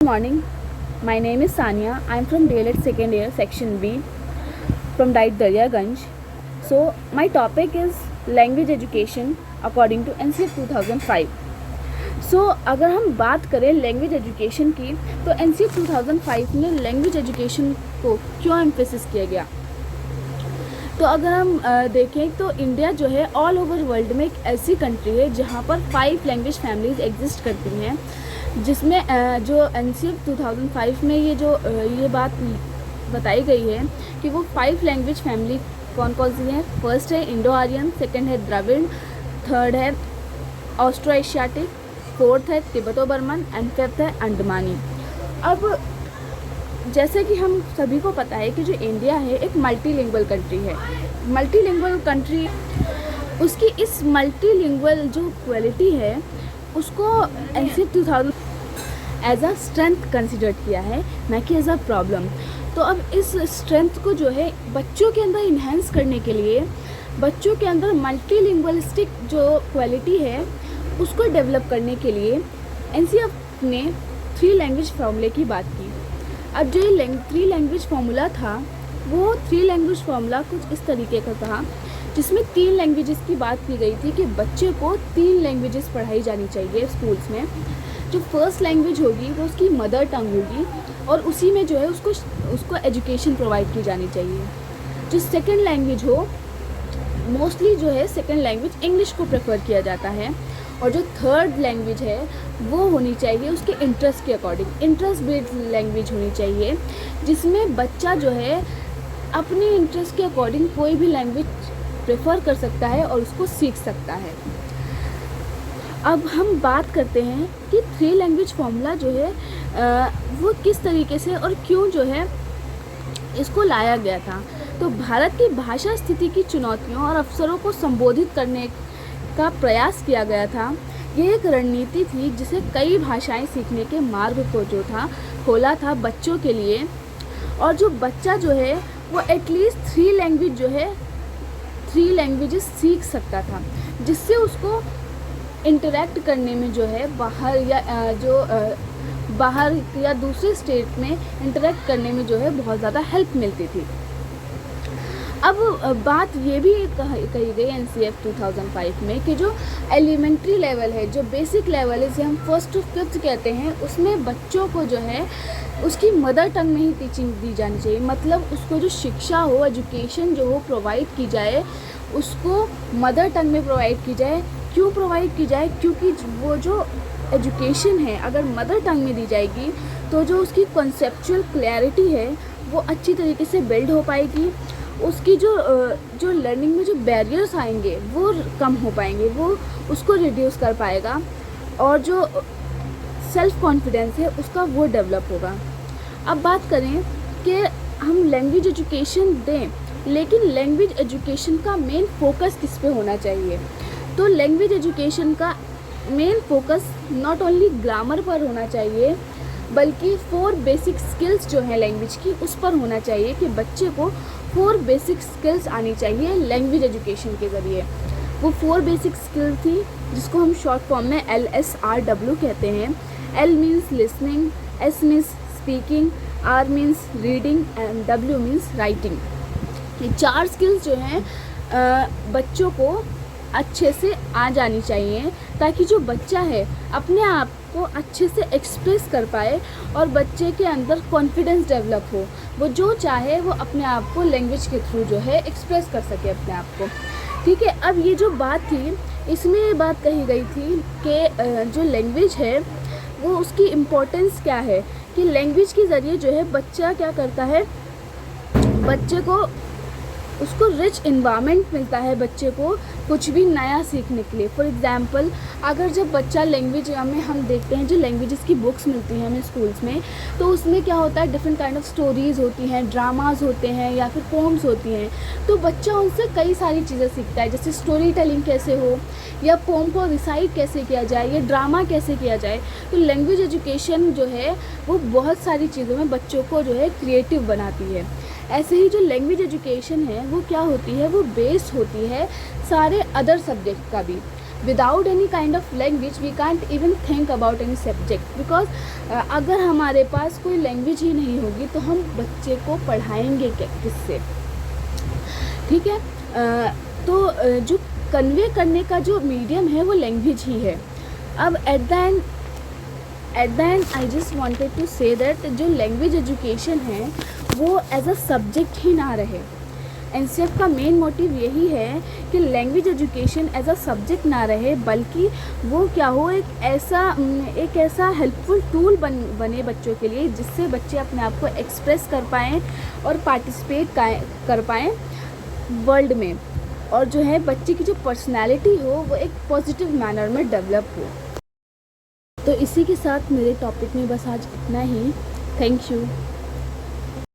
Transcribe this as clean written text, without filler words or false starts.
Good morning. My name is Sania. I am from DLED second year section B from Diet Daryaganj. So my topic is language education according to NCF 2005. So अगर हम बात करें language education की तो NCF 2005 में language education को क्यों emphasis किया गया। तो अगर हम देखें तो इंडिया जो है ऑल ओवर वर्ल्ड में एक ऐसी कंट्री है जहाँ पर 5 लैंग्वेज फैमिलीज़ एग्जिस्ट करती हैं, जिसमें जो NCF 2005 में ये बात बताई गई है कि वो 5 लैंग्वेज फैमिली कौन कौन सी हैं। फर्स्ट है इंडो आर्यन, सेकंड है द्रविड़, थर्ड है ऑस्ट्रो एशियाटिक, फोर्थ है तिब्बतो बर्मन एंड फिफ्थ है अंडमानी। अब जैसे कि हम सभी को पता है कि जो इंडिया है एक मल्टीलिंगुअल कंट्री है। मल्टीलिंगुअल कंट्री उसकी इस मल्टीलिंगुअल जो क्वालिटी है उसको NCF 2000 as a strength consider किया है, ना कि एज अ प्रॉब्लम। तो अब इस स्ट्रेंथ को जो है बच्चों के अंदर इन्हेंस करने के लिए, बच्चों के अंदर मल्टीलिंगुअलिस्टिक जो क्वालिटी है उसको डेवलप करने के लिए NCF ने 3 लैंग्वेज फार्मूले की बात की। अब जो ये 3 लैंग्वेज फार्मूला था वो 3 लैंग्वेज फार्मूला कुछ इस तरीके का था, जिसमें 3 लैंग्वेजेस की बात की गई थी कि बच्चे को 3 लैंग्वेजेस पढ़ाई जानी चाहिए स्कूल्स में। जो फर्स्ट लैंग्वेज होगी वो उसकी मदर टंग होगी और उसी में जो है उसको एजुकेशन प्रोवाइड की जानी चाहिए। जो सेकंड लैंग्वेज हो, मोस्टली जो है सेकंड लैंग्वेज इंग्लिश को प्रेफर किया जाता है, और जो थर्ड लैंग्वेज है वो होनी चाहिए उसके इंटरेस्ट के अकॉर्डिंग, इंटरेस्ट बेस्ड लैंग्वेज होनी चाहिए, जिसमें बच्चा जो है अपनी इंटरेस्ट के अकॉर्डिंग कोई भी लैंग्वेज प्रेफर कर सकता है और उसको सीख सकता है। अब हम बात करते हैं कि 3 लैंग्वेज फार्मूला जो है वो किस तरीके से और क्यों जो है इसको लाया गया था। तो भारत की भाषा स्थिति की चुनौतियों और अवसरों को संबोधित करने का प्रयास किया गया था। ये एक रणनीति थी जिसे कई भाषाएं सीखने के मार्ग को जो था खोला था बच्चों के लिए, और जो बच्चा जो है वो एटलीस्ट 3 लैंग्वेज जो है 3 लैंग्वेजेस सीख सकता था, जिससे उसको इंटरेक्ट करने में जो है बाहर या दूसरे स्टेट में इंटरेक्ट करने में जो है बहुत ज़्यादा हेल्प मिलती थी। अब बात ये भी कही गई NCF 2005 में कि जो एलिमेंट्री लेवल है, जो बेसिक लेवल है, जिसे हम 1st to 5th कहते हैं, उसमें बच्चों को जो है उसकी मदर टंग में ही टीचिंग दी जानी चाहिए। मतलब उसको जो शिक्षा हो, एजुकेशन जो हो प्रोवाइड की जाए, उसको मदर टंग में प्रोवाइड की जाए। क्यों प्रोवाइड की जाए? क्योंकि वो जो एजुकेशन है अगर मदर टंग में दी जाएगी तो जो उसकी कॉन्सेप्चुअल क्लैरिटी है वो अच्छी तरीके से बिल्ड हो पाएगी। उसकी जो लर्निंग में जो बैरियर्स आएंगे वो कम हो पाएंगे, वो उसको रिड्यूस कर पाएगा, और जो सेल्फ कॉन्फिडेंस है उसका वो डेवलप होगा। अब बात करें कि हम लैंग्वेज एजुकेशन दें, लेकिन लैंग्वेज एजुकेशन का मेन फोकस किस पे होना चाहिए। तो लैंग्वेज एजुकेशन का main focus not only grammar पर होना चाहिए, बल्कि 4 बेसिक स्किल्स जो हैं लैंग्वेज की उस पर होना चाहिए कि बच्चे को 4 बेसिक स्किल्स आनी चाहिए लैंग्वेज एजुकेशन के ज़रिए। वो 4 बेसिक स्किल थी जिसको हम शॉर्ट फॉर्म में LSRW कहते हैं। L means listening, S means speaking, R means reading and W means writing. ये 4 स्किल्स जो हैं बच्चों को अच्छे से आ जानी चाहिए, ताकि जो बच्चा है अपने आप को अच्छे से एक्सप्रेस कर पाए और बच्चे के अंदर कॉन्फिडेंस डेवलप हो। वो जो चाहे वो अपने आप को लैंग्वेज के थ्रू जो है एक्सप्रेस कर सके अपने आप को। ठीक है, अब ये जो बात थी इसमें ये बात कही गई थी कि जो लैंग्वेज है वो उसकी इम्पोर्टेंस क्या है, कि लैंग्वेज के ज़रिए जो है बच्चा क्या करता है, बच्चे को उसको रिच इन्वायरमेंट मिलता है बच्चे को कुछ भी नया सीखने के लिए। फॉर एग्ज़ाम्पल, अगर जब बच्चा लैंग्वेज में हम देखते हैं जो लैंग्वेजेस की बुक्स मिलती हैं हमें स्कूल्स में, तो उसमें क्या होता है, डिफरेंट काइंड ऑफ स्टोरीज़ होती हैं, ड्रामाज होते हैं या फिर पोम्स होती हैं। तो बच्चा उनसे कई सारी चीज़ें सीखता है, जैसे स्टोरी टेलिंग कैसे हो, या पोम को रिसाइट कैसे किया जाए, या ड्रामा कैसे किया जाए। तो लैंग्वेज एजुकेशन जो है वो बहुत सारी चीज़ों में बच्चों को जो है क्रिएटिव बनाती है। ऐसे ही जो लैंग्वेज एजुकेशन है वो क्या होती है, वो बेस्ड होती है सारे अदर सब्जेक्ट का भी। Without any kind of language we can't even think about any subject, because अगर हमारे पास कोई लैंग्वेज ही नहीं होगी तो हम बच्चे को पढ़ाएंगे किससे, ठीक है। जो कन्वे करने का जो मीडियम है वो लैंग्वेज ही है। अब at the end I just wanted to say that जो लैंग्वेज एजुकेशन है वो एज अ सब्जेक्ट ही ना रहे। एनसीएफ का मेन मोटिव यही है कि language education as a subject ना रहे, बल्कि वो क्या हो, एक ऐसा हेल्पफुल टूल बने बच्चों के लिए, जिससे बच्चे अपने आप को एक्सप्रेस कर पाएँ और पार्टिसिपेट कर पाएँ वर्ल्ड में, और जो है बच्चे की जो पर्सनैलिटी हो वो एक पॉजिटिव मैनर में डेवलप हो। तो इसी के साथ मेरे टॉपिक में बस आज इतना ही। Thank you.